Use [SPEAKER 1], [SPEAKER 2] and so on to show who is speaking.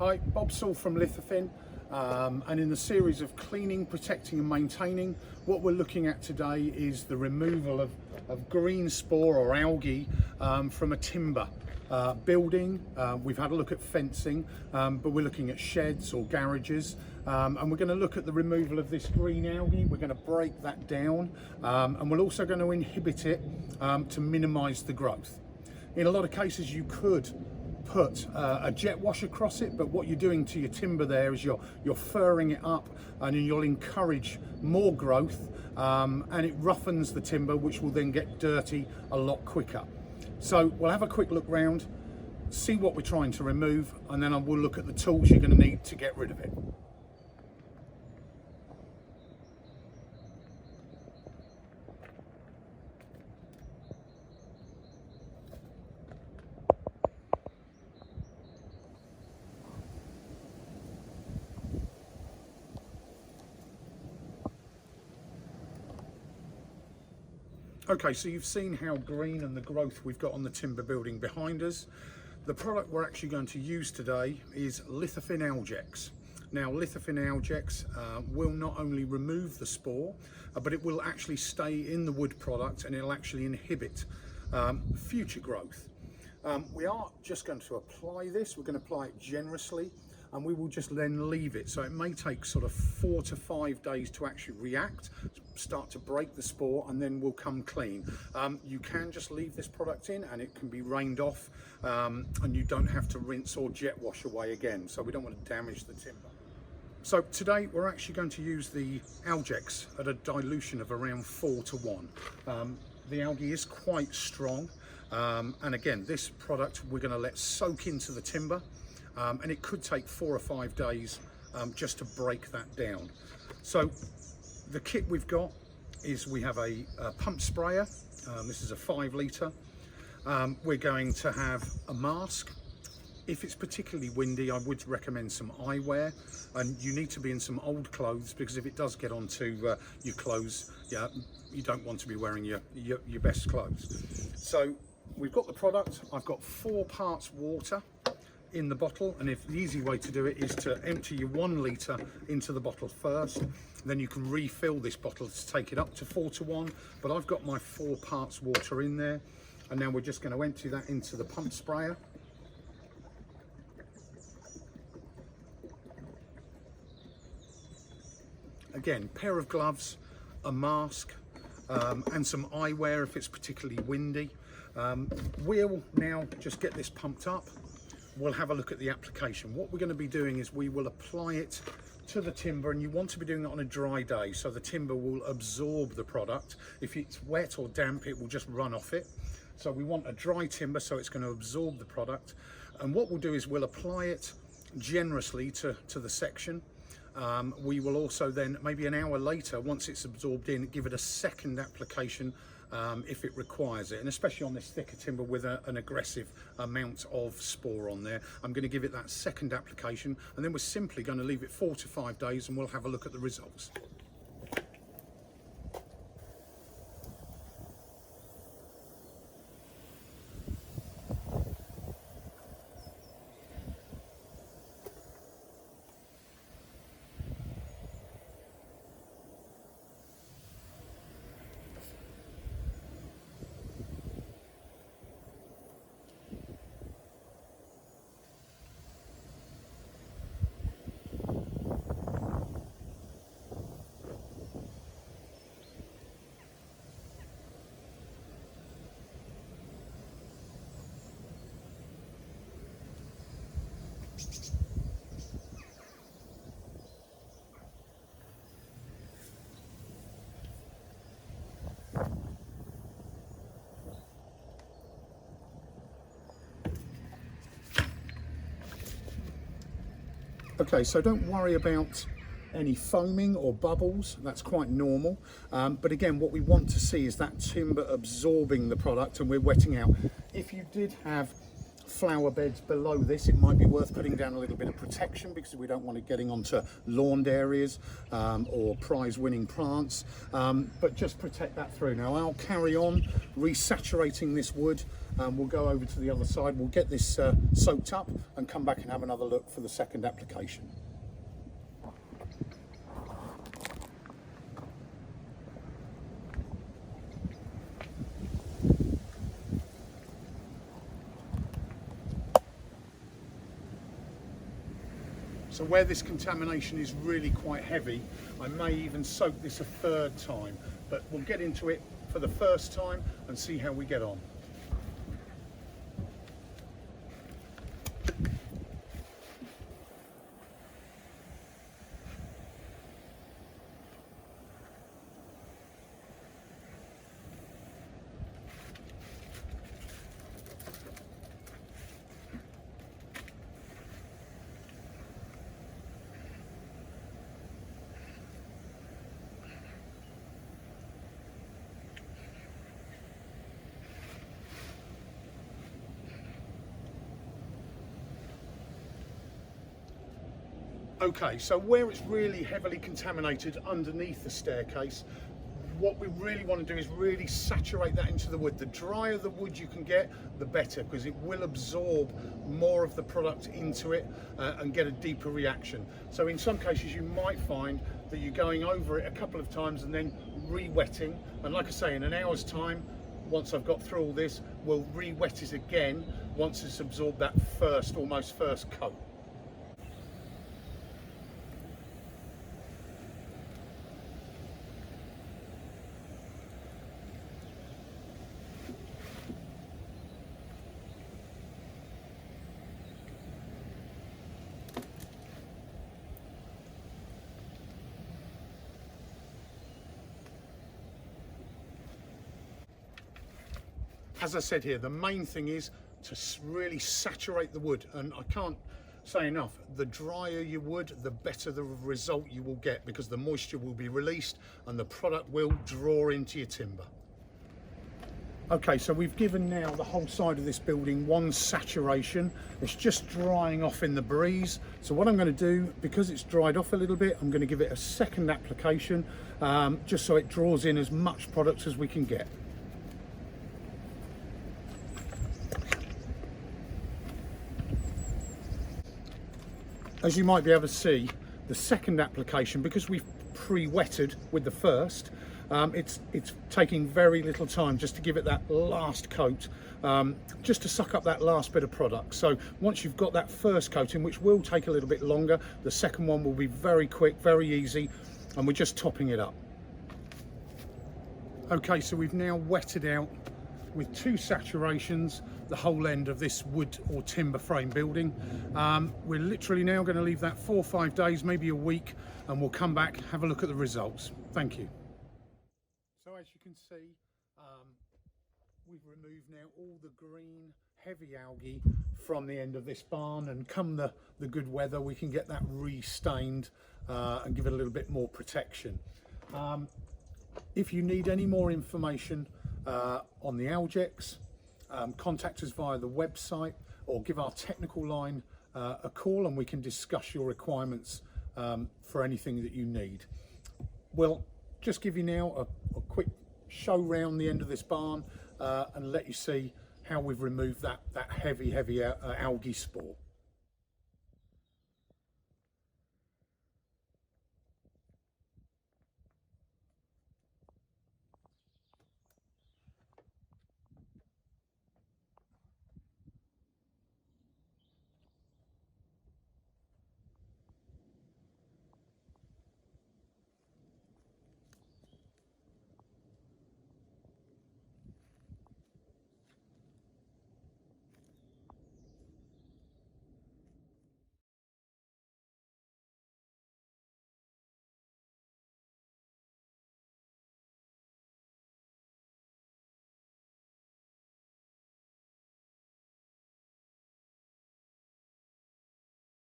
[SPEAKER 1] Hi, Bob Saul from Lithofin, and in the series of cleaning, protecting and maintaining, what we're looking at today is the removal of green spore or algae from a timber building. We've had a look at fencing, but we're looking at sheds or garages, and we're going to look at the removal of this green algae. We're going to break that down, and we're also going to inhibit it to minimise the growth. In a lot of cases you could put a jet wash across it, but what you're doing to your timber there is you're furring it up, and you'll encourage more growth, and it roughens the timber, which will then get dirty a lot quicker. So we'll have a quick look round, see what we're trying to remove, and then we'll look at the tools you're going to need to get rid of it. Okay, so you've seen how green and the growth we've got on the timber building behind us. The product we're actually going to use today is Lithofin Algex. Now, Lithofin Algex will not only remove the spore, but it will actually stay in the wood product, and it'll actually inhibit future growth. We are just going to apply this. We're going to apply it generously, and we will just then leave it. So it may take sort of 4 to 5 days to actually react, start to break the spore, and then we'll come clean. You can just leave this product in and it can be rained off, and you don't have to rinse or jet wash away again. So we don't want to damage the timber. So today we're actually going to use the Algex at a dilution of around 4 to 1. The algae is quite strong, and again, this product we're going to let soak into the timber, and it could take 4 or 5 days just to break that down. So the kit we've got is we have a pump sprayer. This is a 5 litre. We're going to have a mask. If it's particularly windy, I would recommend some eyewear, and you need to be in some old clothes, because if it does get onto your clothes, you don't want to be wearing your best clothes. So we've got the product. I've got 4 parts water in the bottle, and if the easy way to do it is to empty your 1 litre into the bottle first, then you can refill this bottle to take it up to 4 to 1. But I've got my 4 parts water in there, and now we're just going to empty that into the pump sprayer. Again, pair of gloves, a mask, and some eyewear if it's particularly windy. We'll now just get this pumped up. We'll have a look at the application. What we're going to be doing is we will apply it to the timber, and you want to be doing it on a dry day so the timber will absorb the product. If it's wet or damp, it will just run off it. So we want a dry timber so it's going to absorb the product. And what we'll do is we'll apply it generously to the section. We will also then, maybe an hour later, once it's absorbed in, give it a second application if it requires it, and especially on this thicker timber with an aggressive amount of spore on there, I'm going to give it that second application, and then we're simply going to leave it 4 to 5 days, and we'll have a look at the results. Okay, so don't worry about any foaming or bubbles, that's quite normal. But again, what we want to see is that timber absorbing the product, and we're wetting out. If you did have flower beds below this, it might be worth putting down a little bit of protection, because we don't want it getting onto lawned areas or prize winning plants, but just protect that through. Now I'll carry on resaturating this wood. We'll go over to the other side, we'll get this soaked up and come back and have another look for the second application. So where this contamination is really quite heavy, I may even soak this a third time, but we'll get into it for the first time and see how we get on. Okay, so where it's really heavily contaminated underneath the staircase, what we really want to do is really saturate that into the wood. The drier the wood you can get, the better, because it will absorb more of the product into it and get a deeper reaction. So in some cases you might find that you're going over it a couple of times and then re-wetting, and like I say, in an hour's time, once I've got through all this, we'll re-wet it again once it's absorbed that almost first coat. As I said here, the main thing is to really saturate the wood, and I can't say enough, the drier your wood, the better the result you will get, because the moisture will be released and the product will draw into your timber. Okay, so we've given now the whole side of this building one saturation. It's just drying off in the breeze. So what I'm going to do, because it's dried off a little bit, I'm going to give it a second application, just so it draws in as much product as we can get. As you might be able to see, the second application, because we've pre-wetted with the first, it's taking very little time just to give it that last coat, just to suck up that last bit of product. So once you've got that first coating, which will take a little bit longer, the second one will be very quick, very easy, and we're just topping it up. Okay, so we've now wetted out with 2 saturations the whole end of this wood or timber frame building. We're literally now going to leave that 4 or 5 days, maybe a week, and we'll come back, have a look at the results. Thank you. So as you can see, we've removed now all the green heavy algae from the end of this barn, and come the good weather we can get that re-stained and give it a little bit more protection. If you need any more information on the Algex, contact us via the website or give our technical line a call, and we can discuss your requirements for anything that you need. We'll just give you now a quick show round the end of this barn and let you see how we've removed that heavy algae spore.